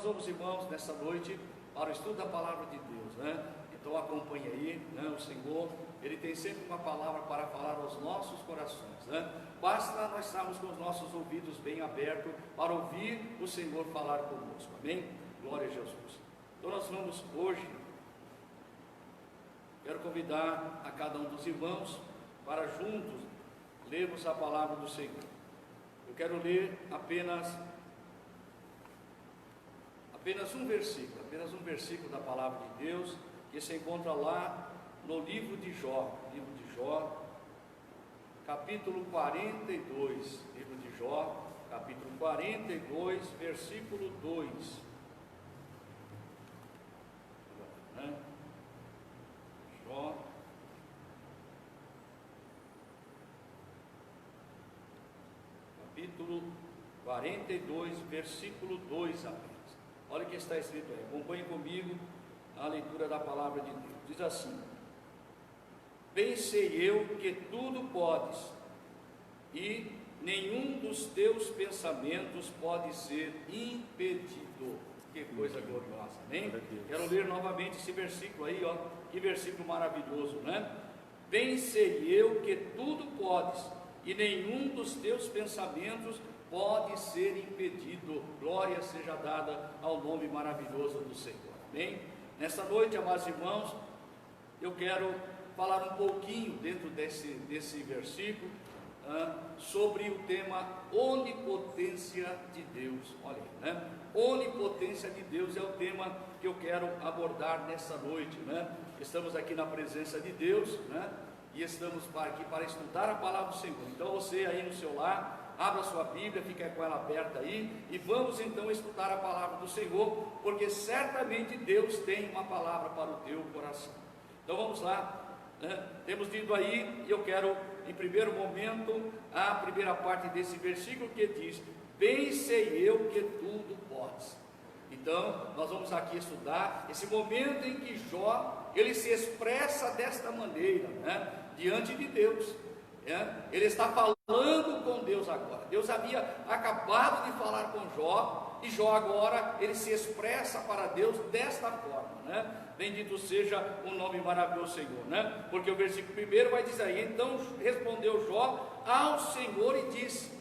vamos, irmãos, nessa noite para o estudo da palavra de Deus, né? Então acompanhe aí, né? O Senhor, Ele tem sempre uma palavra para falar aos nossos corações, né? Basta nós estarmos com os nossos ouvidos bem abertos para ouvir o Senhor falar conosco, amém? Glória a Jesus. Então nós vamos hoje, quero convidar a cada um dos irmãos para juntos lermos a palavra do Senhor. Eu quero ler apenas um versículo da palavra de Deus, que se encontra lá no livro de Jó, capítulo 42, livro de Jó, capítulo 42, versículo 2, né? Jó, capítulo 42, versículo 2 apenas. Olha o que está escrito aí, acompanhe comigo a leitura da palavra de Deus. Diz assim: bem sei eu que tudo podes, e nenhum dos teus pensamentos pode ser impedido. Que coisa gloriosa, amém? Quero ler novamente esse versículo aí, ó. Que versículo maravilhoso, né? Bem sei eu que tudo podes, e nenhum dos teus pensamentos pode ser impedido. Glória seja dada ao nome maravilhoso do Senhor, amém? Nesta noite, amados irmãos, eu quero falar um pouquinho dentro desse versículo sobre o tema onipotência de Deus. Olha aí, né? Onipotência de Deus é o tema que eu quero abordar nesta noite, né? Estamos aqui na presença de Deus, né? E estamos aqui para estudar a palavra do Senhor. Então você aí no seu lar, abra sua Bíblia, fica com ela aberta aí, e vamos então estudar a palavra do Senhor, porque certamente Deus tem uma palavra para o teu coração. Então vamos lá, né? Temos dito aí, e eu quero em primeiro momento a primeira parte desse versículo que diz: bem sei eu que tudo podes. Então nós vamos aqui estudar esse momento em que Jó, ele se expressa desta maneira, né? Diante de Deus. Ele está falando com Deus agora. Deus havia acabado de falar com Jó, e Jó agora ele se expressa para Deus desta forma, né? Bendito seja o nome maravilhoso do Senhor, né? Porque o versículo primeiro vai dizer aí: então respondeu Jó ao Senhor e disse: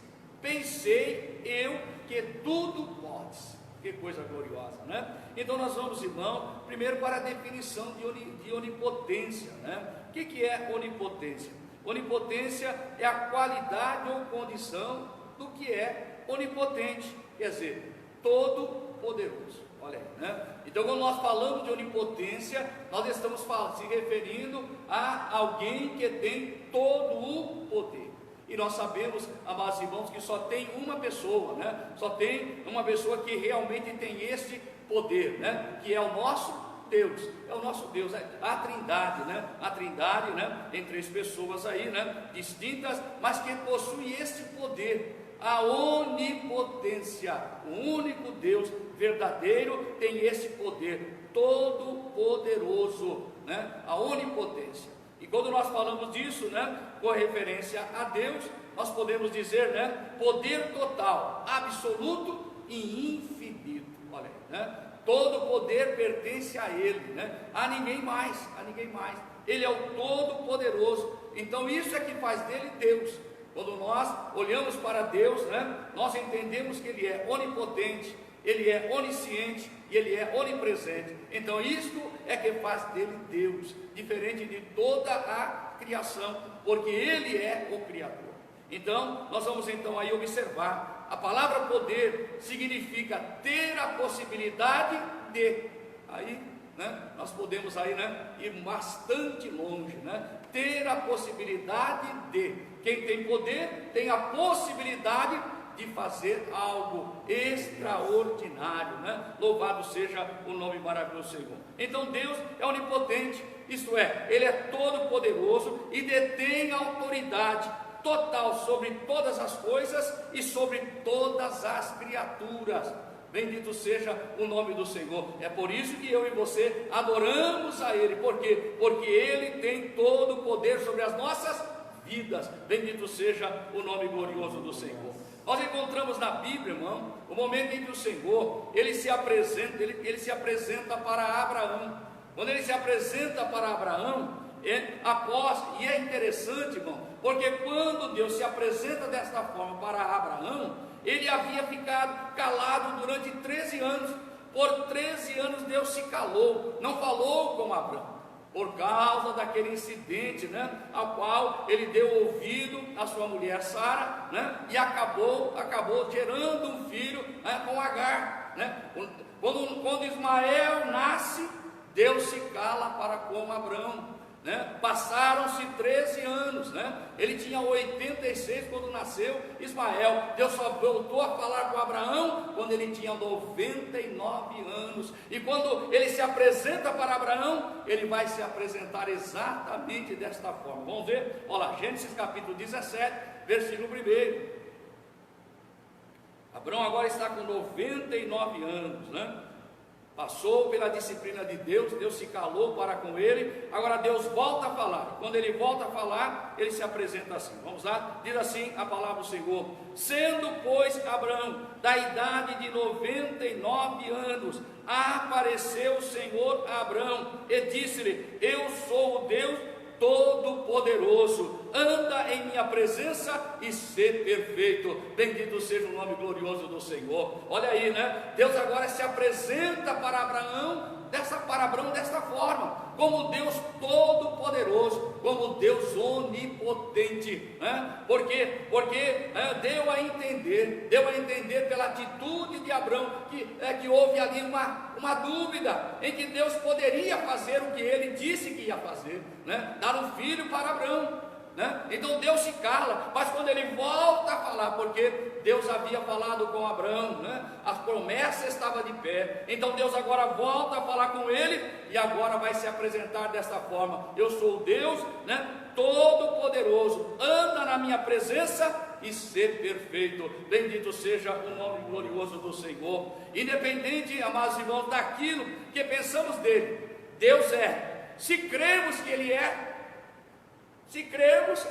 pensei eu que tudo podes. Que coisa gloriosa, né? Então nós vamos, irmão, primeiro para a definição de onipotência, né? O que é onipotência? Onipotência é a qualidade ou condição do que é onipotente, quer dizer, todo poderoso. Olha aí, né? Então quando nós falamos de onipotência, nós estamos se referindo a alguém que tem todo o poder. E nós sabemos, amados irmãos, que só tem uma pessoa, né? Só tem uma pessoa que realmente tem este poder, né? Que é o nosso Deus, é o nosso Deus, a Trindade, né? A Trindade, né? Tem três pessoas aí, né? Distintas, mas que possui este poder, a onipotência. O único Deus verdadeiro tem esse poder, todo poderoso, né? A onipotência. E quando nós falamos disso, né? Com referência a Deus, nós podemos dizer, né? Poder total, absoluto e infinito. Olha aí, né? Todo poder pertence a Ele, né? A ninguém mais, a ninguém mais. Ele é o Todo-Poderoso. Então isso é que faz dele Deus. Quando nós olhamos para Deus, né? Nós entendemos que Ele é onipotente, Ele é onisciente e Ele é onipresente. Então isto é que faz dele Deus, diferente de toda a criação, porque Ele é o Criador. Então nós vamos então aí observar. A palavra poder significa ter a possibilidade de. Aí, né, nós podemos aí, né, ir bastante longe, né? Ter a possibilidade de. Quem tem poder tem a possibilidade de fazer algo extraordinário, né? Louvado seja o nome maravilhoso do Senhor. Então Deus é onipotente, isto é, Ele é todo poderoso e detém a autoridade total sobre todas as coisas e sobre todas as criaturas. Bendito seja o nome do Senhor. É por isso que eu e você adoramos a Ele. Por quê? Porque Ele tem todo o poder sobre as nossas vidas. Bendito seja o nome glorioso do Senhor. Nós encontramos na Bíblia, irmão, o momento em que o Senhor, ele se apresenta para Abraão. Quando ele se apresenta para Abraão, e é interessante, irmão, porque quando Deus se apresenta desta forma para Abraão, ele havia ficado calado durante 13 anos. Por 13 anos Deus se calou, não falou com Abraão, por causa daquele incidente, ao qual ele deu ouvido à sua mulher Sara, e acabou gerando um filho, com Agar, Quando Ismael nasce, Deus se cala para com Abraão. Passaram-se 13 anos, ele tinha 86 quando nasceu Ismael. Deus só voltou a falar com Abraão quando ele tinha 99 anos, e quando ele se apresenta para Abraão, ele vai se apresentar exatamente desta forma. Vamos ver, olha lá, Gênesis capítulo 17, versículo 1. Abraão agora está com 99 anos, Passou pela disciplina de Deus, Deus se calou para com ele, agora Deus volta a falar. Quando ele volta a falar, ele se apresenta assim. Vamos lá, diz assim a palavra do Senhor: sendo, pois, Abraão da idade de 99 anos, apareceu o Senhor a Abraão e disse-lhe: eu sou o Deus Todo-Poderoso, anda em minha presença e ser perfeito. Bendito seja o nome glorioso do Senhor. Olha aí, Deus agora se apresenta para Abraão desta forma, como Deus Todo-Poderoso, como Deus Onipotente, porque deu a entender pela atitude de Abraão que houve ali uma dúvida em que Deus poderia fazer o que ele disse que ia fazer, dar um filho para Abraão. Então Deus se cala, mas quando ele volta a falar, porque Deus havia falado com Abraão, a promessa estava de pé, então Deus agora volta a falar com ele, e agora vai se apresentar desta forma: eu sou o Deus, Todo-Poderoso, anda na minha presença e ser perfeito. Bendito seja o nome glorioso do Senhor. Independente, amados irmãos, daquilo que pensamos dele, Deus é. Se cremos que ele é, se cremos,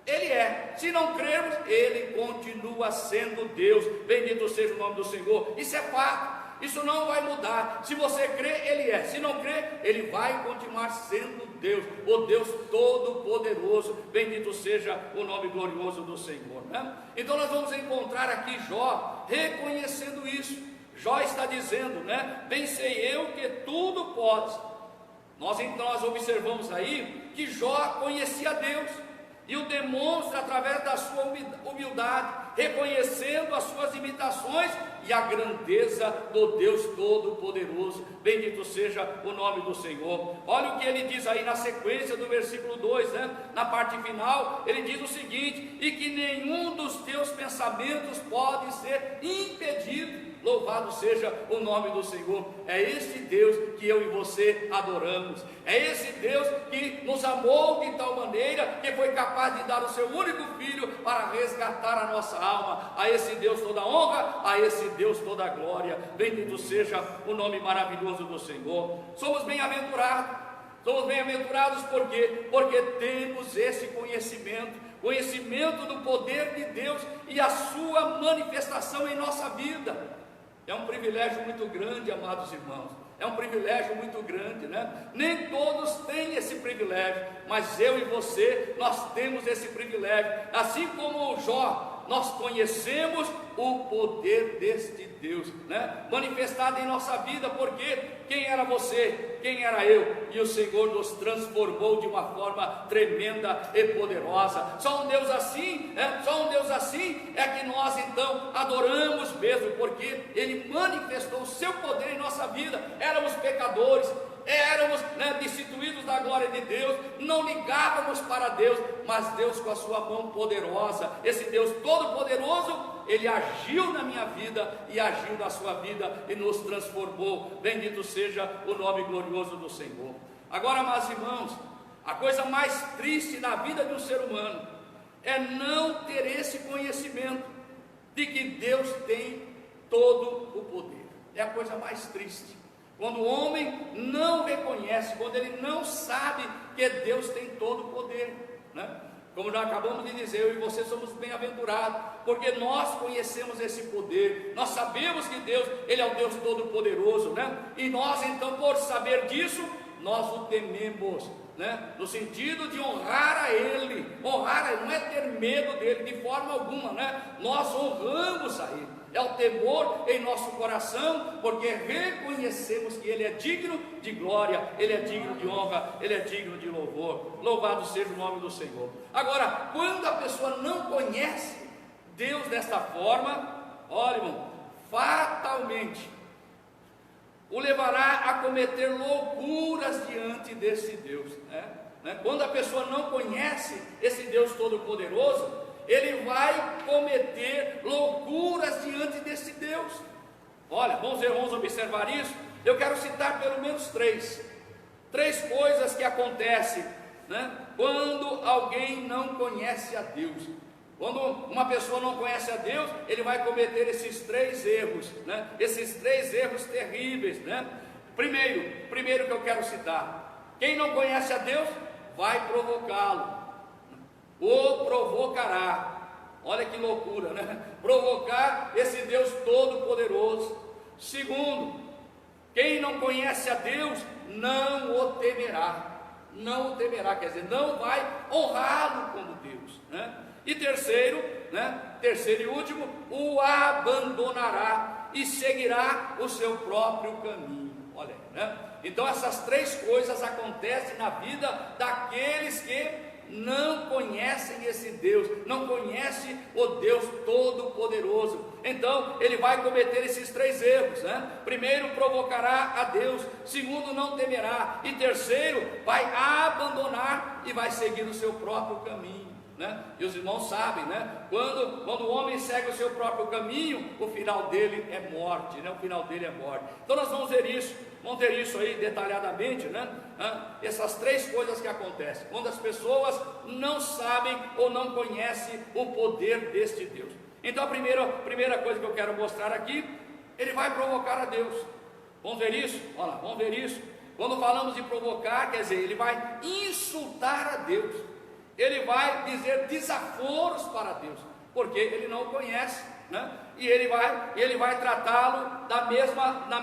ele é. Se não cremos, ele continua sendo Deus. Bendito seja o nome do Senhor. Isso é fato, isso não vai mudar. Se você crê, ele é. Se não crê, ele vai continuar sendo Deus, o Deus Todo-Poderoso. Bendito seja o nome glorioso do Senhor, Então nós vamos encontrar aqui Jó reconhecendo isso. Jó está dizendo, bem sei eu que tudo podes. Nós observamos aí que Jó conhecia Deus, e o demonstra através da sua humildade, reconhecendo as suas limitações e a grandeza do Deus Todo-Poderoso. Bendito seja o nome do Senhor. Olha o que ele diz aí na sequência do versículo 2, na parte final, ele diz o seguinte: e que nenhum dos teus pensamentos pode ser impedido. Louvado seja o nome do Senhor. É esse Deus que eu e você adoramos. É esse Deus que nos amou de tal maneira que foi capaz de dar o seu único filho para resgatar a nossa alma. A esse Deus toda honra, a esse Deus toda glória. Bendito seja o nome maravilhoso do Senhor. Somos bem-aventurados. Somos bem-aventurados por quê? Porque temos esse conhecimento do poder de Deus e a sua manifestação em nossa vida. É um privilégio muito grande, amados irmãos. É um privilégio muito grande, Nem todos têm esse privilégio, mas eu e você, nós temos esse privilégio. Assim como o Jó, nós conhecemos o poder deste Deus, manifestado em nossa vida, porque quem era você, quem era eu, e o Senhor nos transformou de uma forma tremenda e poderosa. Só um Deus assim, é que nós então adoramos mesmo, porque Ele manifestou o seu poder em nossa vida. Éramos pecadores, éramos destituídos da glória de Deus, não ligávamos para Deus, mas Deus com a sua mão poderosa, esse Deus todo-poderoso, Ele agiu na minha vida e agiu na sua vida e nos transformou. Bendito seja o nome glorioso do Senhor. Agora, meus irmãos, a coisa mais triste na vida de um ser humano é não ter esse conhecimento de que Deus tem todo o poder. É a coisa mais triste. Quando o homem não reconhece, quando ele não sabe que Deus tem todo o poder, Como já acabamos de dizer, eu e você somos bem-aventurados, porque nós conhecemos esse poder, nós sabemos que Deus, Ele é o Deus Todo-Poderoso, né? E nós então, por saber disso, nós o tememos, né? No sentido de honrar a Ele, não é ter medo dEle de forma alguma, né? Nós honramos a Ele, é o temor em nosso coração, porque reconhecemos que Ele é digno de glória, Ele é digno de honra, Ele é digno de louvor. Louvado seja o nome do Senhor. Agora, quando a pessoa não conhece Deus desta forma, olha, irmão, fatalmente o levará a cometer loucuras diante desse Deus, né? Quando a pessoa não conhece esse Deus Todo-Poderoso, ele vai cometer loucuras diante desse Deus. Olha, vamos observar isso. Eu quero citar pelo menos três coisas que acontecem, né, quando alguém não conhece a Deus. Quando uma pessoa não conhece a Deus, ele vai cometer esses 3 erros, né? Esses 3 erros terríveis, né? Primeiro que eu quero citar: quem não conhece a Deus vai provocá-lo, o provocará. Olha que loucura, né? Provocar esse Deus Todo-Poderoso. Segundo, quem não conhece a Deus não o temerá. Não o temerá, quer dizer, não vai honrá-lo como Deus, né? E terceiro e último, o abandonará e seguirá o seu próprio caminho. Olha aí, né? Então essas 3 coisas acontecem na vida daqueles que não conhecem esse Deus, não conhecem o Deus Todo-Poderoso. Então ele vai cometer esses 3 erros, né? Primeiro, provocará a Deus. Segundo, não temerá. E terceiro, vai abandonar e vai seguir o seu próprio caminho, né? E os irmãos sabem, né? Quando o homem segue o seu próprio caminho, o final dele é morte, né? O final dele é morte. Então nós vamos ver isso aí detalhadamente, né? Essas 3 coisas que acontecem quando as pessoas não sabem ou não conhecem o poder deste Deus. Então a primeira coisa que eu quero mostrar aqui, ele vai provocar a Deus. Vamos ver isso? Olha lá, vamos ver isso. Quando falamos de provocar, quer dizer, ele vai insultar a Deus. Ele vai dizer desaforos para Deus, porque ele não o conhece, né? E ele vai tratá-lo na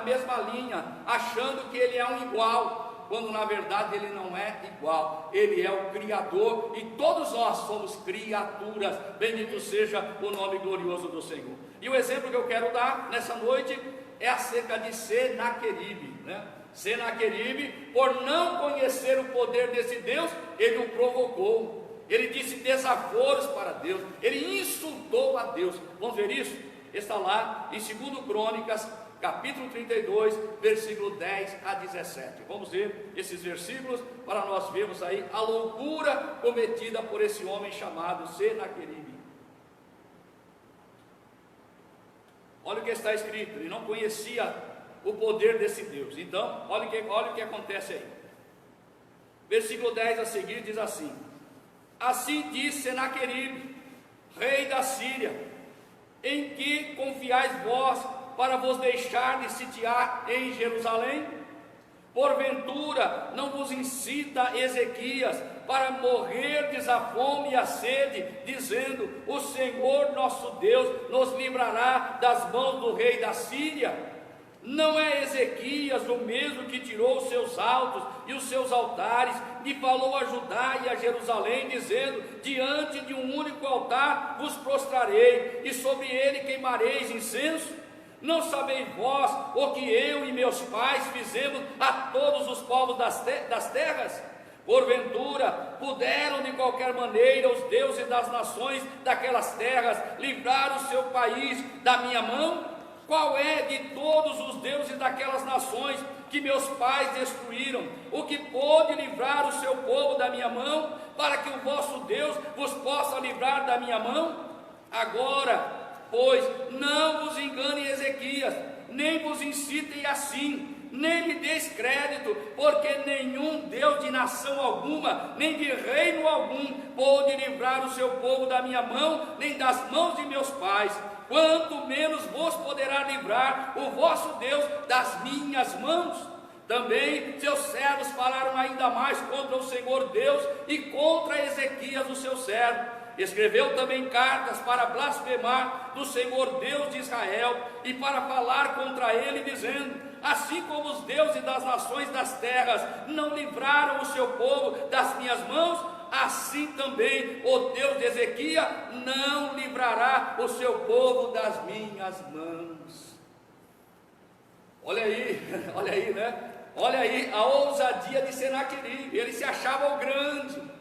mesma linha, achando que ele é um igual, quando na verdade ele não é igual. Ele é o Criador e todos nós somos criaturas. Bendito seja o nome glorioso do Senhor. E o exemplo que eu quero dar nessa noite é acerca de Senaqueribe, né? Senaqueribe, por não conhecer o poder desse Deus, ele o provocou, ele disse desaforos para Deus, ele insultou a Deus. Vamos ver isso? Está lá em 2 Crônicas, capítulo 32, versículo 10 a 17. Vamos ver esses versículos para nós vermos aí a loucura cometida por esse homem chamado Senaqueribe. Olha o que está escrito: ele não conhecia o poder desse Deus. Então, olha o que acontece aí. Versículo 10 a seguir diz assim: assim diz Senaqueribe, rei da Síria: em que confiais vós para vos deixar de sitiar em Jerusalém? Porventura não vos incita Ezequias para morrerdes a fome e a sede, dizendo: o Senhor nosso Deus nos livrará das mãos do rei da Síria? Não é Ezequias o mesmo que tirou os seus altos e os seus altares, e falou a Judá e a Jerusalém, dizendo: diante de um único altar vos prostrarei, e sobre ele queimareis incenso? Não sabeis vós o que eu e meus pais fizemos a todos os povos das terras? Porventura puderam de qualquer maneira os deuses das nações daquelas terras livrar o seu país da minha mão? Qual é de todos os deuses daquelas nações que meus pais destruíram o que pôde livrar o seu povo da minha mão, para que o vosso Deus vos possa livrar da minha mão? Agora, pois, não vos engane Ezequias, nem vos incitem assim, nem lhe deis crédito, porque nenhum Deus de nação alguma, nem de reino algum, pôde livrar o seu povo da minha mão, nem das mãos de meus pais. Quanto menos vos poderá livrar o vosso Deus das minhas mãos. Também seus servos falaram ainda mais contra o Senhor Deus e contra Ezequias, o seu servo. Escreveu também cartas para blasfemar do Senhor Deus de Israel e para falar contra ele, dizendo: assim como os deuses das nações das terras não livraram o seu povo das minhas mãos, assim também o Deus de Ezequias não livrará o seu povo das minhas mãos. Olha aí, né? Olha aí a ousadia de Senaqueribe. Ele se achava o grande.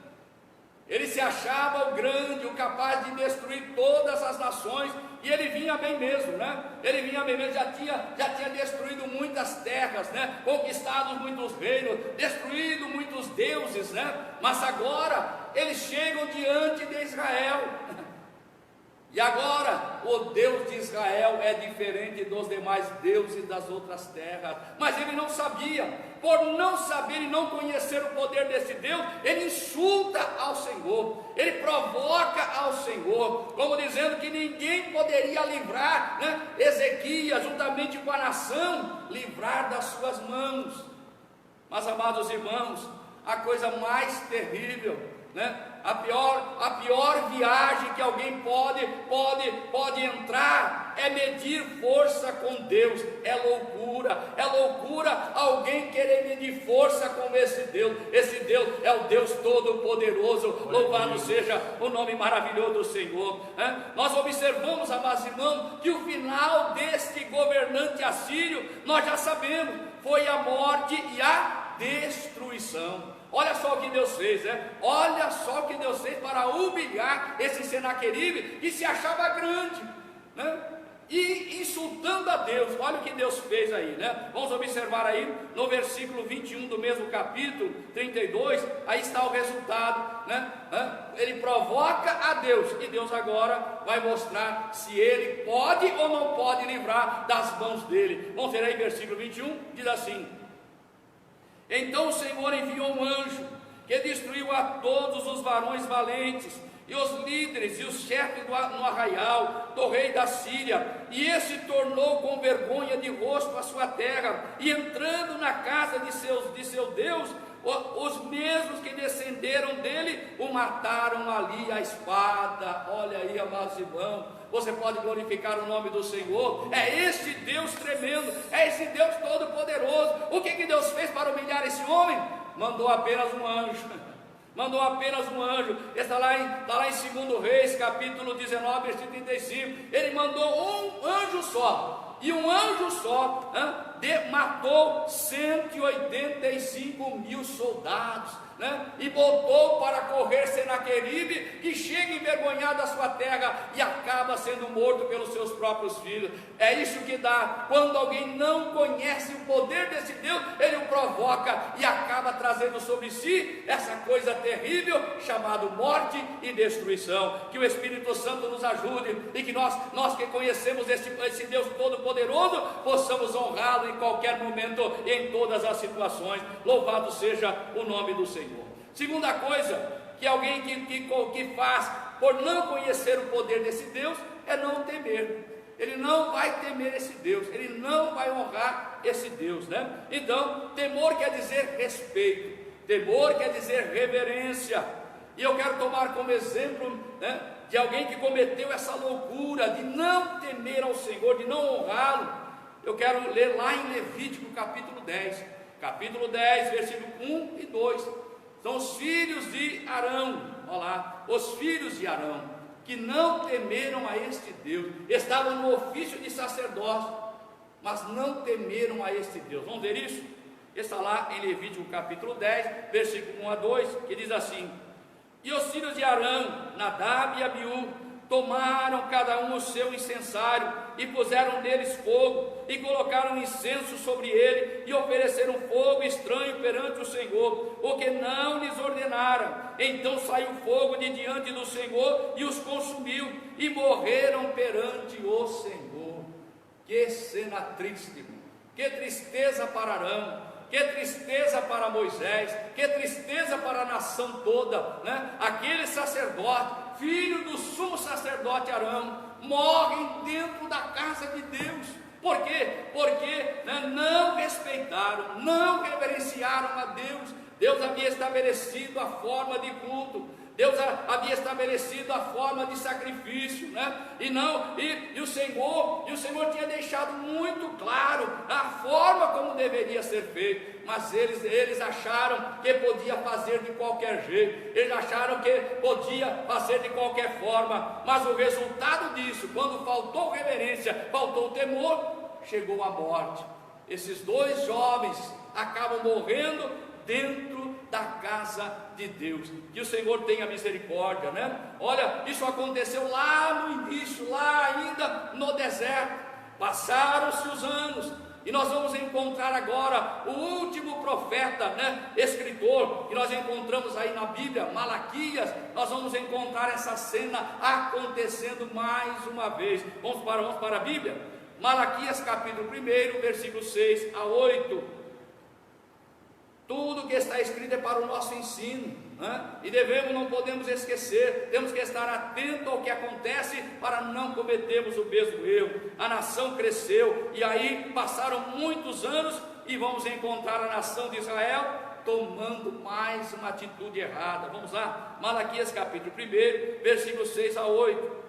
Ele se achava o grande, o capaz de destruir todas as nações, e ele vinha bem mesmo, né? Ele vinha bem mesmo, já tinha destruído muitas terras, né? Conquistado muitos reinos, destruído muitos deuses, né? Mas agora eles chegam diante de Israel. E agora, o Deus de Israel é diferente dos demais deuses das outras terras. Mas ele não sabia. Por não saber e não conhecer o poder desse Deus, ele insulta ao Senhor. Ele provoca ao Senhor, como dizendo que ninguém poderia livrar, né, Ezequias, juntamente com a nação, livrar das suas mãos. Mas, amados irmãos, a coisa mais terrível, né? A pior viagem que alguém pode entrar é medir força com Deus. É loucura alguém querer medir força com esse Deus. Esse Deus é o Deus Todo-Poderoso. Louvado seja o nome maravilhoso do Senhor. Nós observamos, amados irmãos, que o final deste governante assírio, nós já sabemos, foi a morte e a destruição. Olha só o que Deus fez, né? Olha só o que Deus fez para humilhar esse Senaqueribe, que se achava grande, né? E insultando a Deus. Olha o que Deus fez aí, né? Vamos observar aí no versículo 21 do mesmo capítulo 32, aí está o resultado, né? Ele provoca a Deus, e Deus agora vai mostrar se ele pode ou não pode livrar das mãos dele. Vamos ver aí versículo 21, diz assim: então o Senhor enviou um anjo que destruiu a todos os varões valentes e os líderes e os chefes no arraial do rei da Síria, e esse tornou com vergonha de rosto a sua terra, e entrando na casa de seu Deus, os mesmos que descenderam dele o mataram ali à espada. Olha aí, amados irmãos, você pode glorificar o nome do Senhor. É esse Deus tremendo, é esse Deus todo-poderoso. O que Deus fez para humilhar esse homem? Mandou apenas um anjo. Mandou apenas um anjo. Está lá em 2 Reis, capítulo 19, versículo 35. Ele mandou um anjo só, e um anjo só matou 185 mil soldados, né? E botou para correr Senaqueribe, que chega envergonhado à sua terra e acaba sendo morto pelos seus próprios filhos. É isso que dá quando alguém não conhece o poder desse Deus. Ele o provoca e acaba trazendo sobre si essa coisa terrível chamada morte e destruição. Que o Espírito Santo nos ajude, e que nós que conhecemos esse Deus todo-poderoso, possamos honrá-lo em qualquer momento, em todas as situações. Louvado seja o nome do Senhor. Segunda coisa que alguém que faz por não conhecer o poder desse Deus é não temer. Ele não vai temer esse Deus, ele não vai honrar esse Deus, né? Então, temor quer dizer respeito, temor quer dizer reverência. E eu quero tomar como exemplo, né, de alguém que cometeu essa loucura de não temer ao Senhor, de não honrá-lo. Eu quero ler lá em Levítico capítulo 10, versículo 1 e 2. São os filhos de Arão, olha lá, os filhos de Arão, que não temeram a este Deus, estavam no ofício de sacerdócio, mas não temeram a este Deus. Vamos ver isso? Está lá em Levítico capítulo 10, versículo 1 a 2, que diz assim: e os filhos de Arão, Nadab e Abiú, tomaram cada um o seu incensário, e puseram neles fogo, e colocaram incenso sobre ele, e ofereceram fogo estranho perante o Senhor, o que não lhes ordenaram. Então saiu fogo de diante do Senhor, e os consumiu, e morreram perante o Senhor. Que cena triste, que tristeza para Arão, que tristeza para Moisés, que tristeza para a nação toda, né? Aquele sacerdote, filho do sumo sacerdote Arão, morrem dentro da casa de Deus. Por quê? Porque, né, não respeitaram respeitaram, não reverenciaram a Deus. Deus havia estabelecido a forma de culto, Deus havia estabelecido a forma de sacrifício, né? E o Senhor tinha deixado muito claro a forma como deveria ser feito, mas eles acharam que podia fazer de qualquer jeito, eles acharam que podia fazer de qualquer forma, mas o resultado disso, quando faltou reverência, faltou temor, chegou a morte. Esses dois jovens acabam morrendo dentro da casa de Deus. Que o Senhor tenha misericórdia, né? Olha, isso aconteceu lá no início, lá ainda no deserto. Passaram-se os anos, e nós vamos encontrar agora o último profeta, né, escritor, que nós encontramos aí na Bíblia, Malaquias. Nós vamos encontrar essa cena acontecendo mais uma vez. Vamos para a Bíblia? Malaquias capítulo 1, versículos 6 a 8. Tudo que está escrito é para o nosso ensino, né? E não podemos esquecer, temos que estar atento ao que acontece para não cometermos o mesmo erro. A nação cresceu, e aí passaram muitos anos, e vamos encontrar a nação de Israel tomando mais uma atitude errada. Vamos lá, Malaquias capítulo 1, versículos 6 a 8.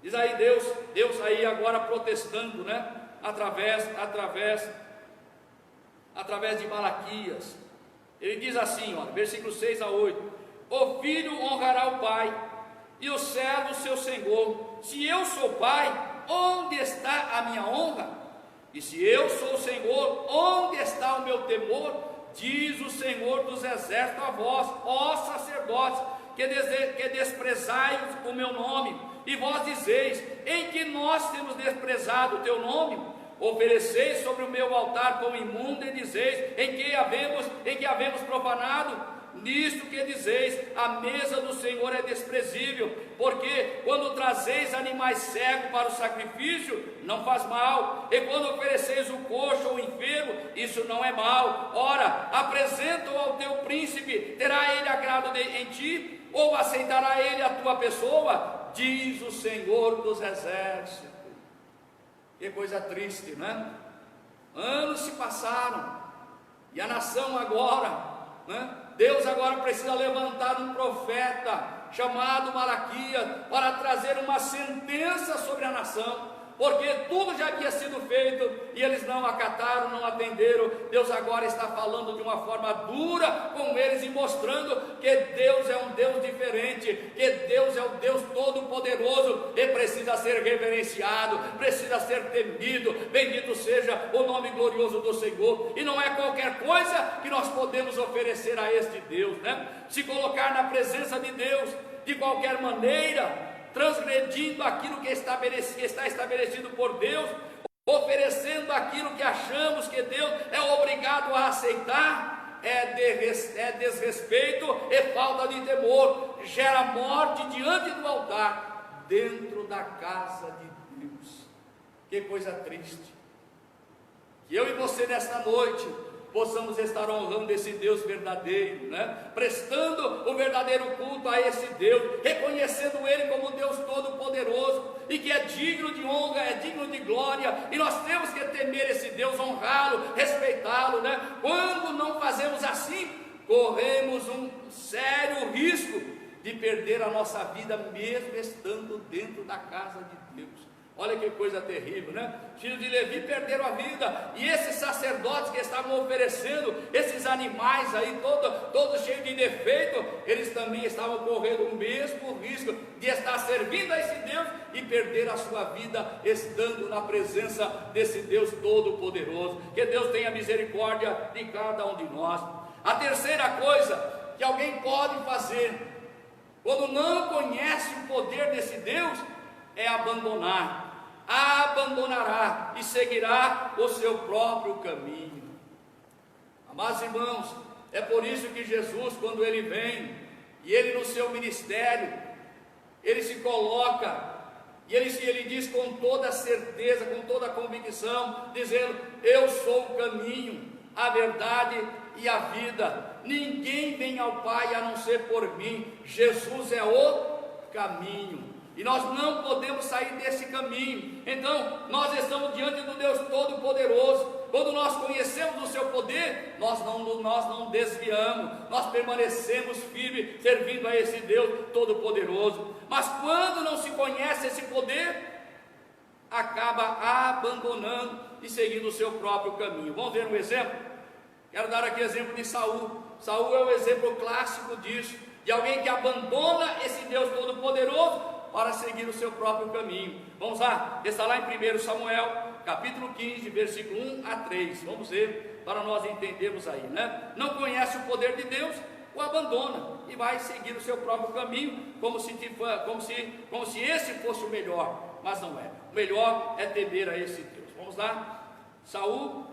Diz aí Deus aí agora protestando, né? Através de Malaquias. Ele diz assim, ó, versículos 6 a 8: o filho honrará o pai, e o servo seu senhor. Se eu sou pai, onde está a minha honra? E se eu sou o Senhor, onde está o meu temor? Diz o Senhor dos exércitos a vós, ó sacerdotes, que desprezais o meu nome. E vós dizeis: em que nós temos desprezado o teu nome? Ofereceis sobre o meu altar como imundo, e dizeis: em que havemos profanado? Nisto que dizeis: a mesa do Senhor é desprezível. Porque quando trazeis animais cegos para o sacrifício, não faz mal, e quando ofereceis o coxo ou o enfermo, isso não é mal. Ora, apresenta-o ao teu príncipe, terá ele agrado em ti, ou aceitará ele a tua pessoa? Diz o Senhor dos exércitos. Que coisa triste, né? Anos se passaram, e a nação agora, né? Deus agora precisa levantar um profeta chamado Malaquias para trazer uma sentença sobre a nação, porque tudo já havia sido feito e eles não acataram, não atenderam. Deus agora está falando de uma forma dura com eles e mostrando que Deus é um Deus diferente, que Deus é o Deus todo-poderoso e precisa ser reverenciado, precisa ser temido. Bendito seja o nome glorioso do Senhor. E não é qualquer coisa que nós podemos oferecer a este Deus, né? Se colocar na presença de Deus de qualquer maneira, transgredindo aquilo que está estabelecido por Deus, oferecendo aquilo que achamos que Deus é obrigado a aceitar, é desrespeito e falta de temor, gera morte diante do altar, dentro da casa de Deus. Que coisa triste. Que eu e você nesta noite possamos estar honrando esse Deus verdadeiro, né? Prestando o verdadeiro culto a esse Deus, reconhecendo Ele como Deus todo-poderoso, e que é digno de honra, é digno de glória, e nós temos que temer esse Deus, honrá-lo, respeitá-lo, né? Quando não fazemos assim, corremos um sério risco de perder a nossa vida, mesmo estando dentro da casa de Deus. Olha que coisa terrível, né? Filhos de Levi perderam a vida, e esses sacerdotes que estavam oferecendo esses animais aí, todos cheios de defeito, eles também estavam correndo o mesmo risco de estar servindo a esse Deus e perder a sua vida estando na presença desse Deus todo-poderoso. Que Deus tenha misericórdia de cada um de nós. A terceira coisa que alguém pode fazer quando não conhece o poder desse Deus é abandonará e seguirá o seu próprio caminho. Amados irmãos, é por isso que Jesus, quando ele vem, e ele no seu ministério, ele se coloca, e ele diz com toda certeza, com toda convicção, dizendo: eu sou o caminho, a verdade e a vida, ninguém vem ao Pai a não ser por mim. Jesus é o caminho, e nós não podemos sair desse caminho. Então nós estamos diante do Deus Todo-Poderoso, quando nós conhecemos o seu poder, nós não desviamos, nós permanecemos firmes, servindo a esse Deus Todo-Poderoso. Mas quando não se conhece esse poder, acaba abandonando e seguindo o seu próprio caminho. Vamos ver um exemplo? Quero dar aqui o exemplo de Saul. Saul é o exemplo clássico disso, de alguém que abandona esse Deus Todo-Poderoso para seguir o seu próprio caminho. Vamos lá, está lá em 1 Samuel, capítulo 15, versículo 1 a 3. Vamos ver, para nós entendermos aí, né? Não conhece o poder de Deus, o abandona e vai seguir o seu próprio caminho, como se esse fosse o melhor, mas não é. O melhor é temer a esse Deus. Vamos lá, Saul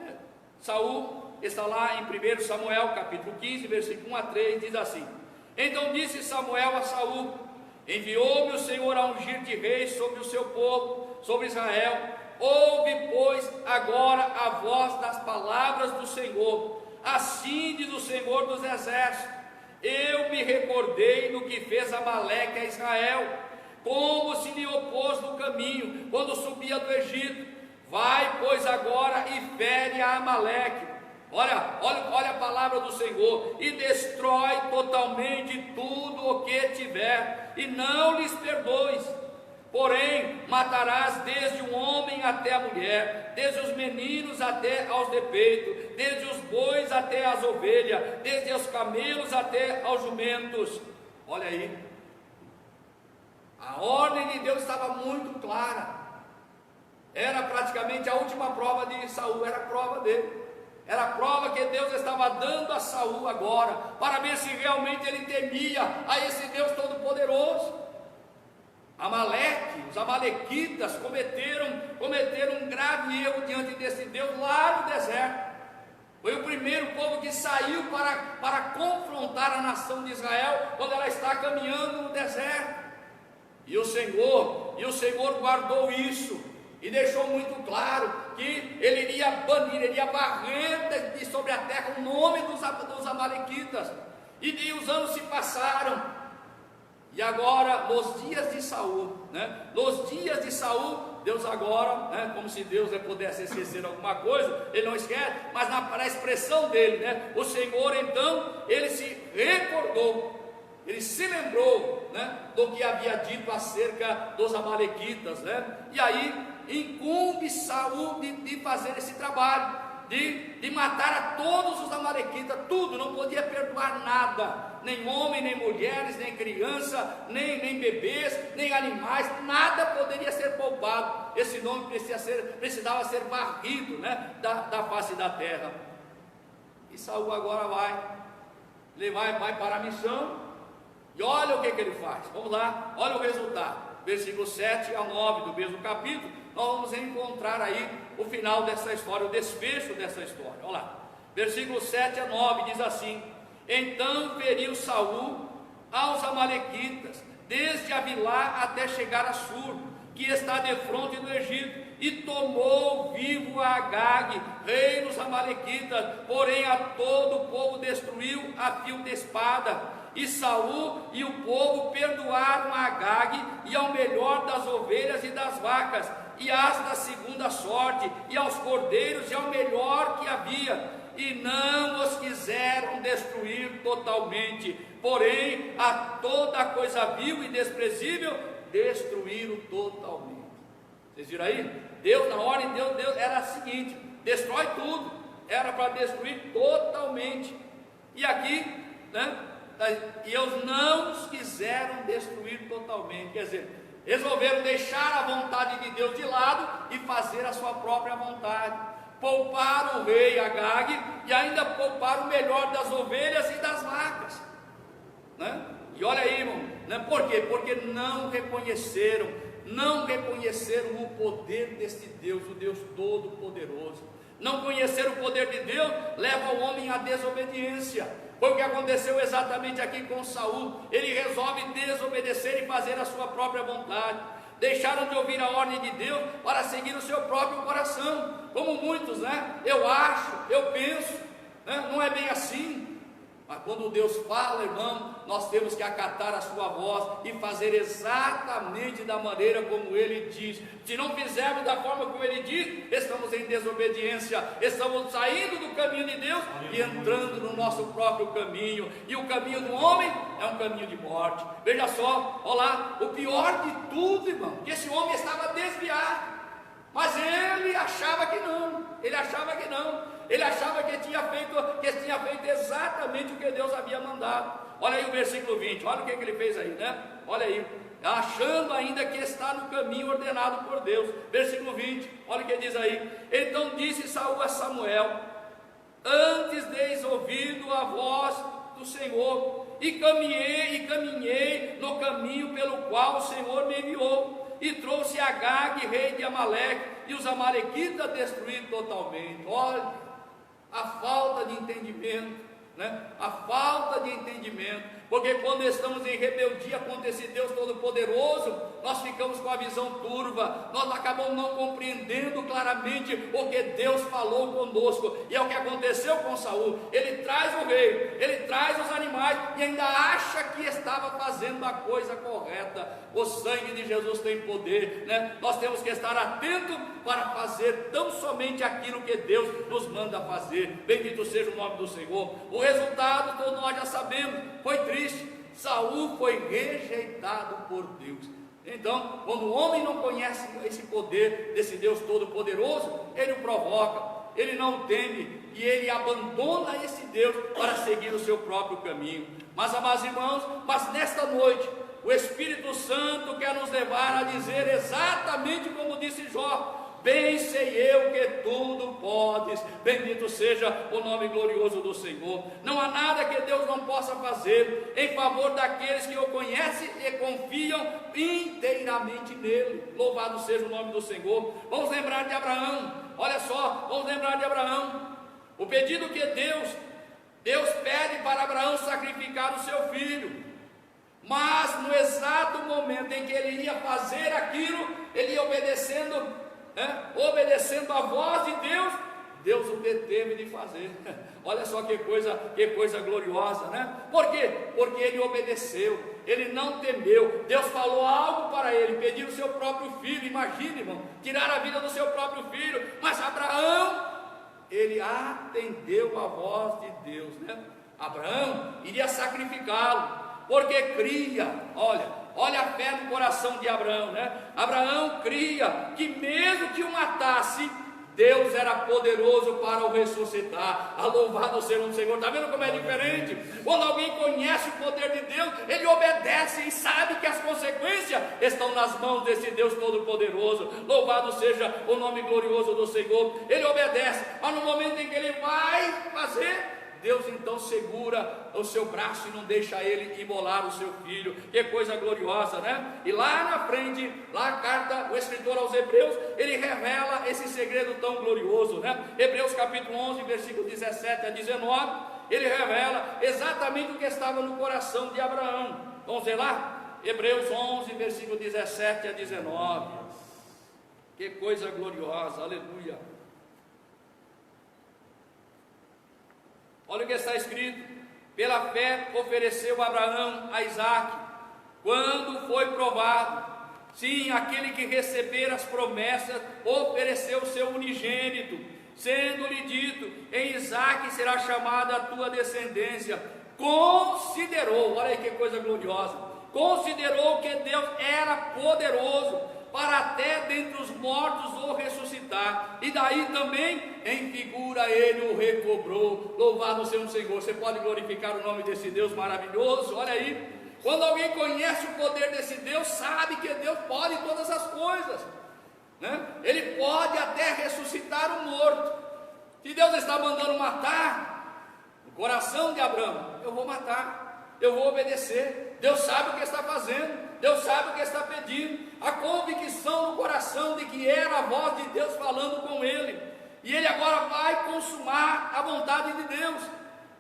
está lá em 1 Samuel, capítulo 15, versículo 1 a 3, diz assim: Então disse Samuel a Saul: Enviou-me o Senhor a ungir de rei sobre o seu povo, sobre Israel. Ouve, pois, agora a voz das palavras do Senhor. Assim diz o Senhor dos exércitos: Eu me recordei do que fez Amaleque a Israel, como se lhe opôs no caminho, quando subia do Egito. Vai, pois, agora e fere a Amaleque. Olha a palavra do Senhor: e destrói totalmente tudo o que tiver, e não lhes perdoes. Porém, matarás desde o homem até a mulher, desde os meninos até aos de peito, desde os bois até as ovelhas, desde os camelos até aos jumentos. Olha aí, a ordem de Deus estava muito clara. Era praticamente a última prova de Saul, era a prova dele. Era a prova que Deus estava dando a Saul agora, para ver se realmente ele temia a esse Deus Todo-Poderoso. Amaleque, os amalequitas cometeram um grave erro diante desse Deus lá no deserto. Foi o primeiro povo que saiu para confrontar a nação de Israel quando ela está caminhando no deserto. E o Senhor guardou isso e deixou muito claro que ele iria banir, ele iria varrer de sobre a terra o nome dos amalequitas. E os anos se passaram. E agora, nos dias de Saul, Deus agora, como se Deus pudesse esquecer alguma coisa, ele não esquece, mas na expressão dele, o Senhor então, ele se recordou, ele se lembrou, do que havia dito acerca dos amalequitas, e aí incumbe Saul de fazer esse trabalho, de matar a todos os amalequitas, tudo, não podia perdoar nada, nem homem, nem mulheres, nem criança, nem bebês, nem animais, nada poderia ser poupado. Esse nome precisava ser varrido, da face da terra. E Saul agora vai para a missão, e olha o que ele faz. Vamos lá, olha o resultado, versículo 7 a 9 do mesmo capítulo. Nós vamos encontrar aí o final dessa história, o desfecho dessa história. Olha lá, versículo 7 a 9 diz assim: Então feriu Saul aos amalequitas, desde Avilá até chegar a Sur, que está defronte do Egito, e tomou vivo a Agag, rei dos amalequitas, porém a todo o povo destruiu a fio de espada. E Saul e o povo perdoaram a Agag e ao melhor das ovelhas e das vacas, e às da segunda sorte, e aos cordeiros, e ao melhor que havia, e não os quiseram destruir totalmente, porém a toda coisa vil e desprezível destruíram totalmente. Vocês viram aí? Deus, na ordem de Deus era a seguinte: destrói tudo, era para destruir totalmente. E aqui, e eles não os quiseram destruir totalmente, quer dizer, resolveram deixar a vontade de Deus de lado e fazer a sua própria vontade. Pouparam o rei Agag e ainda pouparam o melhor das ovelhas e das vacas, E olha aí, irmão, por quê? Porque não reconheceram o poder deste Deus, o Deus Todo-Poderoso. Não conhecer o poder de Deus leva o homem à desobediência. Foi o que aconteceu exatamente aqui com Saul. Ele resolve desobedecer e fazer a sua própria vontade. Deixaram de ouvir a ordem de Deus para seguir o seu próprio coração. Como muitos, eu acho, eu penso, não é bem assim. Mas quando Deus fala, irmão, nós temos que acatar a sua voz e fazer exatamente da maneira como Ele diz. Se não fizermos da forma como Ele diz, estamos em desobediência, estamos saindo do caminho de Deus e entrando no nosso próprio caminho. E o caminho do homem é um caminho de morte. Veja só, olha lá, o pior de tudo, irmão, que esse homem estava desviado. Mas ele achava que não, ele achava que tinha feito exatamente o que Deus havia mandado. Olha aí o versículo 20, olha o que ele fez aí, né? Olha aí, achando ainda que está no caminho ordenado por Deus. Versículo 20, olha o que diz aí. Então disse Saul a Samuel: antes deis ouvido a voz do Senhor, e caminhei no caminho pelo qual o Senhor me enviou, e trouxe Agag, rei de Amaleque, e os amalequitas destruídos totalmente. Olha, a falta de entendimento, né? A falta de entendimento, porque quando estamos em rebeldia contra esse Deus Todo-Poderoso, nós ficamos com a visão turva, nós acabamos não compreendendo claramente o que Deus falou conosco. E é o que aconteceu com Saul. Ele traz o rei, ele traz os animais e ainda acha que estava fazendo a coisa correta. O sangue de Jesus tem poder, né? Nós temos que estar atentos para fazer tão somente aquilo que Deus nos manda fazer. Bendito seja o nome do Senhor. O resultado todos nós já sabemos, foi triste. Saul foi rejeitado por Deus. Então, quando o homem não conhece esse poder desse Deus Todo-Poderoso, ele o provoca, ele não teme e ele abandona esse Deus para seguir o seu próprio caminho. Mas, amados irmãos, nesta noite o Espírito Santo quer nos levar a dizer exatamente como disse Jó: bem sei eu que tudo podes. Bendito seja o nome glorioso do Senhor. Não há nada que Deus não possa fazer em favor daqueles que o conhecem e confiam inteiramente nele. Louvado seja o nome do Senhor. Vamos lembrar de Abraão. Olha só, vamos lembrar de Abraão. O pedido que Deus pede para Abraão sacrificar o seu filho. Mas no exato momento em que ele ia fazer aquilo, ele ia obedecendo a voz de Deus, Deus o deteve de fazer. Olha só que coisa gloriosa, né? Por quê? Porque ele obedeceu, ele não temeu. Deus falou algo para ele, pediu o seu próprio filho. Imagine, irmão, tirar a vida do seu próprio filho. Mas Abraão, ele atendeu a voz de Deus, né? Abraão iria sacrificá-lo, porque cria. Olha a fé no coração de Abraão, né? Abraão cria que mesmo que o matasse, Deus era poderoso para o ressuscitar. Louvado seja o Senhor. Está vendo como é diferente? Quando alguém conhece o poder de Deus, ele obedece e sabe que as consequências estão nas mãos desse Deus Todo-Poderoso. Louvado seja o nome glorioso do Senhor. Ele obedece, mas no momento em que ele vai fazer, Deus então segura o seu braço e não deixa ele imolar o seu filho. Que coisa gloriosa, né? E lá na frente, lá a carta, o escritor aos Hebreus, ele revela esse segredo tão glorioso, né? Hebreus capítulo 11, versículo 17 a 19, ele revela exatamente o que estava no coração de Abraão. Vamos ver lá? Hebreus 11, versículo 17 a 19. Que coisa gloriosa, aleluia. Olha o que está escrito: pela fé ofereceu Abraão a Isaque, quando foi provado. Sim, aquele que recebera as promessas ofereceu o seu unigênito, sendo-lhe dito: em Isaque será chamada a tua descendência. Considerou, olha aí que coisa gloriosa, considerou que Deus era poderoso para até dentre os mortos o ressuscitar, e daí também em figura ele o recobrou. Louvado seja o Senhor. Você pode glorificar o nome desse Deus maravilhoso? Olha aí, quando alguém conhece o poder desse Deus, sabe que Deus pode todas as coisas, né? Ele pode até ressuscitar o morto. Se Deus está mandando matar o coração de Abraão, eu vou matar, eu vou obedecer. Deus sabe o que está fazendo, Deus sabe o que está pedindo. A convicção no coração de que era a voz de Deus falando com ele, e ele agora vai consumar a vontade de Deus.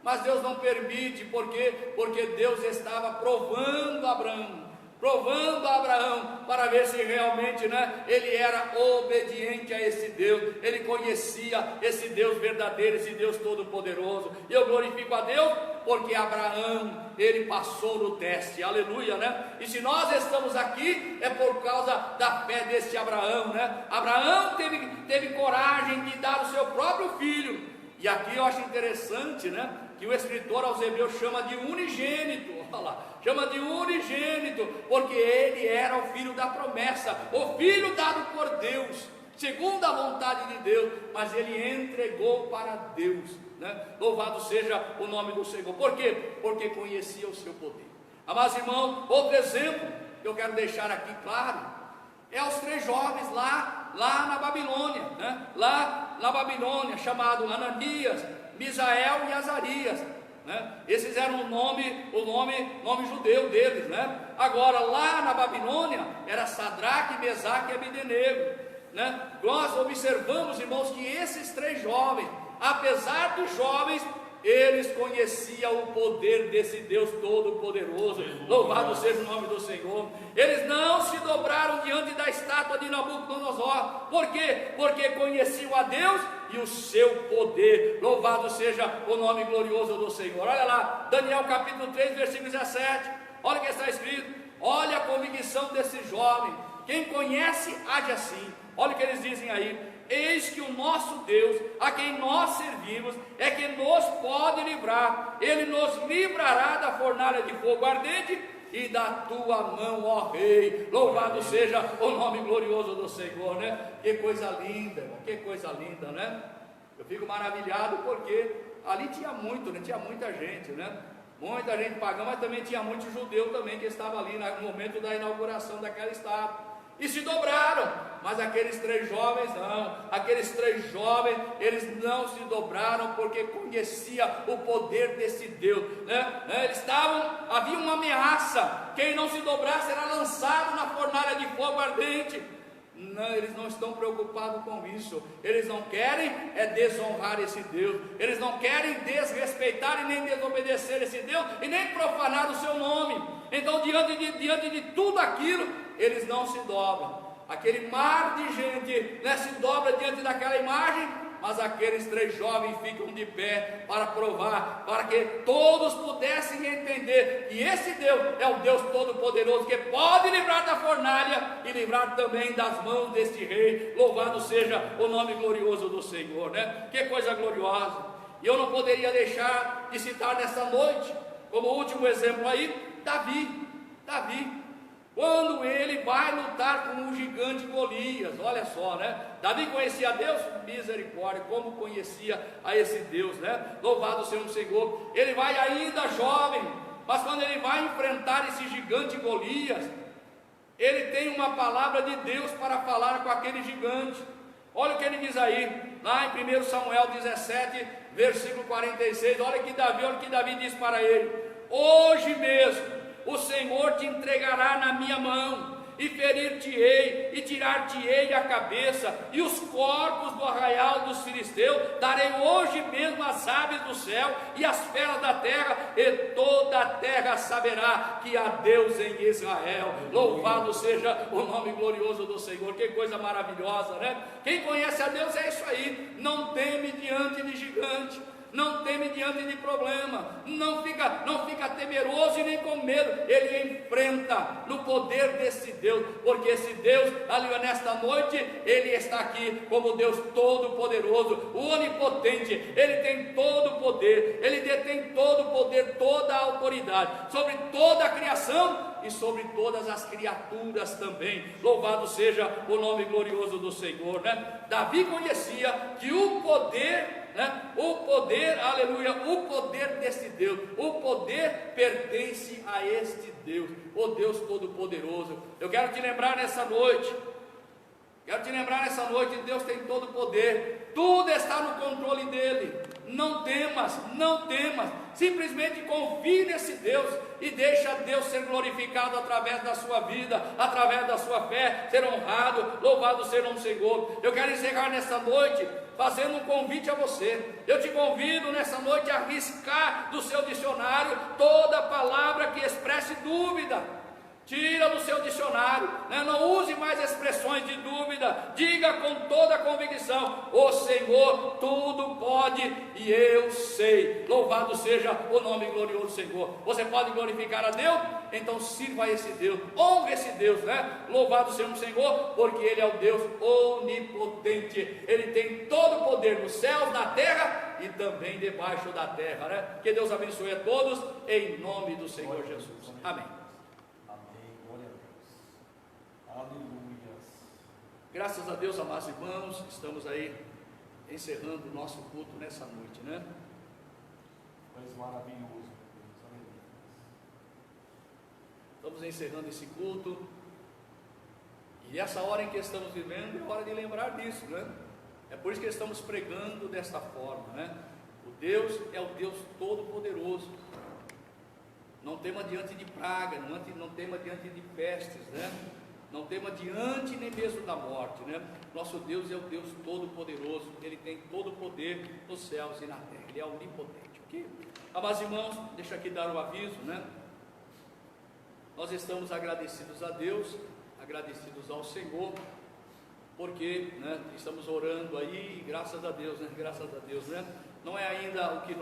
Mas Deus não permite, porque Deus estava provando Abraão, provando Abraão, para ver se realmente, né, ele era obediente a esse Deus, ele conhecia esse Deus verdadeiro, esse Deus todo-poderoso. E eu glorifico a Deus, porque Abraão, ele passou no teste, aleluia, né? E se nós estamos aqui, é por causa da fé desse Abraão, né? Abraão teve coragem de dar o seu próprio filho. E aqui eu acho interessante, né, que o escritor aos Hebreus chama de unigênito, olha lá, chama de unigênito, porque ele era o filho da promessa, o filho dado por Deus, segundo a vontade de Deus, mas ele entregou para Deus, né? Louvado seja o nome do Senhor. Por quê? Porque conhecia o seu poder. Amados irmãos, outro exemplo que eu quero deixar aqui claro, é os 3 jovens lá na Babilônia, né? Lá na Babilônia, chamado Ananias, Misael e Azarias, né? Esses eram o nome judeu deles, né? Agora lá na Babilônia era Sadraque, Mesaque e Abdenego, né? Nós observamos, irmãos, que esses 3 jovens, apesar de jovens, eles conheciam o poder desse Deus todo-poderoso. Louvado seja o nome do Senhor. Eles não se dobraram diante da estátua de Nabucodonosor. Por quê? Porque conheciam a Deus e o seu poder. Louvado seja o nome glorioso do Senhor. Olha lá, Daniel capítulo 3, versículo 17. Olha o que está escrito. Olha a convicção desse jovem. Quem conhece, age assim. Olha o que eles dizem aí. Eis que o nosso Deus, a quem nós servimos, é que nos pode livrar. Ele nos livrará da fornalha de fogo ardente e da tua mão, ó Rei. Louvado seja o nome glorioso do Senhor, né? Que coisa linda, irmão, que coisa linda, né? Eu fico maravilhado porque ali tinha muito, né? Tinha muita gente, né? Muita gente pagã, mas também tinha muito judeu também que estava ali no momento da inauguração daquela estátua. E se dobraram, mas aqueles 3 jovens não, aqueles 3 jovens, eles não se dobraram, porque conhecia o poder desse Deus, né? Havia uma ameaça, quem não se dobrasse era lançado na fornalha de fogo ardente. Não, eles não estão preocupados com isso, eles não querem desonrar esse Deus, eles não querem desrespeitar e nem desobedecer esse Deus, e nem profanar o seu nome. Então diante de tudo aquilo, eles não se dobram. Aquele mar de gente, né, se dobra diante daquela imagem, mas aqueles 3 jovens ficam de pé para provar, para que todos pudessem entender que esse Deus é o Deus todo-poderoso, que pode livrar da fornalha e livrar também das mãos deste rei. Louvado seja o nome glorioso do Senhor, né? Que coisa gloriosa. E eu não poderia deixar de citar nessa noite, como último exemplo aí, Davi, quando ele vai lutar com o gigante Golias. Olha só, né? Davi conhecia a Deus? Misericórdia, como conhecia a esse Deus, né? Louvado seja o Senhor. Ele vai ainda jovem, mas quando ele vai enfrentar esse gigante Golias, ele tem uma palavra de Deus para falar com aquele gigante. Olha o que ele diz aí, lá em 1 Samuel 17, versículo 46. Olha que Davi diz para ele: hoje mesmo o Senhor te entregará na minha mão, e ferir-te-ei, e tirar-te-ei a cabeça, e os corpos do arraial dos filisteus darei hoje mesmo às aves do céu, e às feras da terra, e toda a terra saberá que há Deus em Israel. Louvado seja o nome glorioso do Senhor. Que coisa maravilhosa, né? Quem conhece a Deus é isso aí, não teme diante de gigante, não teme diante de problema, não fica temeroso e nem com medo. Ele enfrenta no poder desse Deus, porque esse Deus, ali nesta noite, ele está aqui como Deus todo-poderoso, onipotente. Ele tem todo o poder, ele detém todo o poder, toda a autoridade sobre toda a criação e sobre todas as criaturas também. Louvado seja o nome glorioso do Senhor, né? Davi conhecia que o poder, aleluia, o poder desse Deus, o poder pertence a este Deus, o Deus todo-poderoso. Eu quero te lembrar nessa noite, Deus tem todo o poder, tudo está no controle dele. Não temas, simplesmente confie nesse Deus e deixa Deus ser glorificado através da sua vida, através da sua fé, ser honrado. Louvado seja o Senhor. Eu quero encerrar nessa noite fazendo um convite a você. Eu te convido nessa noite a riscar do seu dicionário toda palavra que expresse dúvida. Tira do seu dicionário, né? Não use mais expressões de dúvida, diga com toda a convicção: o Senhor tudo pode e eu sei. Louvado seja o nome glorioso do Senhor. Você pode glorificar a Deus? Então sirva a esse Deus, honre esse Deus, né? Louvado seja o Senhor, porque Ele é o Deus onipotente. Ele tem todo o poder nos céus, na terra e também debaixo da terra, né? Que Deus abençoe a todos, em nome do Senhor Jesus. Amém. Aleluia. Graças a Deus, amados irmãos, estamos aí encerrando o nosso culto nessa noite, né? Deus maravilhoso. Estamos encerrando esse culto, e essa hora em que estamos vivendo é hora de lembrar disso, né? É por isso que estamos pregando desta forma, né? O Deus é o Deus Todo-Poderoso. Não tema diante de praga, não tema diante de pestes, né? Não tema diante nem mesmo da morte, né? Nosso Deus é o Deus Todo-Poderoso, Ele tem todo o poder nos céus e na terra, Ele é onipotente, ok? Amados irmãos, deixa aqui dar um aviso, né? Nós estamos agradecidos a Deus, agradecidos ao Senhor, porque, né, estamos orando aí, graças a Deus, né? Graças a Deus, né? Não é ainda o que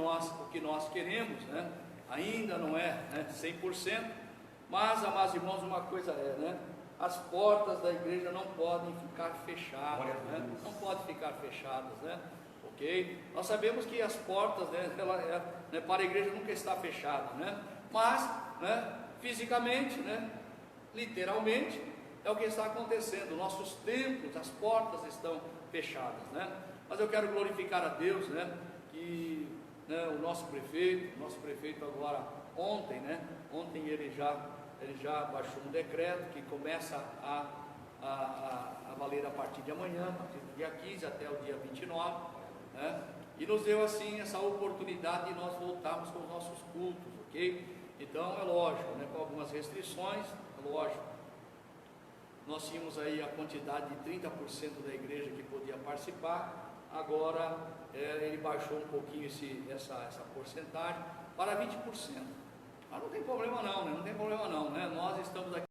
nós queremos, né? Ainda não é, né, 100%, mas, amados irmãos, uma coisa é, né? As portas da igreja não podem ficar fechadas, né? Não podem ficar fechadas, né? Ok? Nós sabemos que as portas, né, para a igreja nunca está fechada, né? Mas, né, fisicamente, né, literalmente, é o que está acontecendo. Nossos templos, as portas estão fechadas, né? Mas eu quero glorificar a Deus, né, que, né, o nosso prefeito agora ontem, né? Ontem ele já baixou um decreto que começa a valer a partir de amanhã, a partir do dia 15 até o dia 29, né? E nos deu assim essa oportunidade de nós voltarmos com os nossos cultos, ok? Então é lógico, né, com algumas restrições, é lógico. Nós tínhamos aí a quantidade de 30% da igreja que podia participar, agora ele baixou um pouquinho essa porcentagem para 20%. Mas não tem problema não, né? Não tem problema não, né? Nós estamos aqui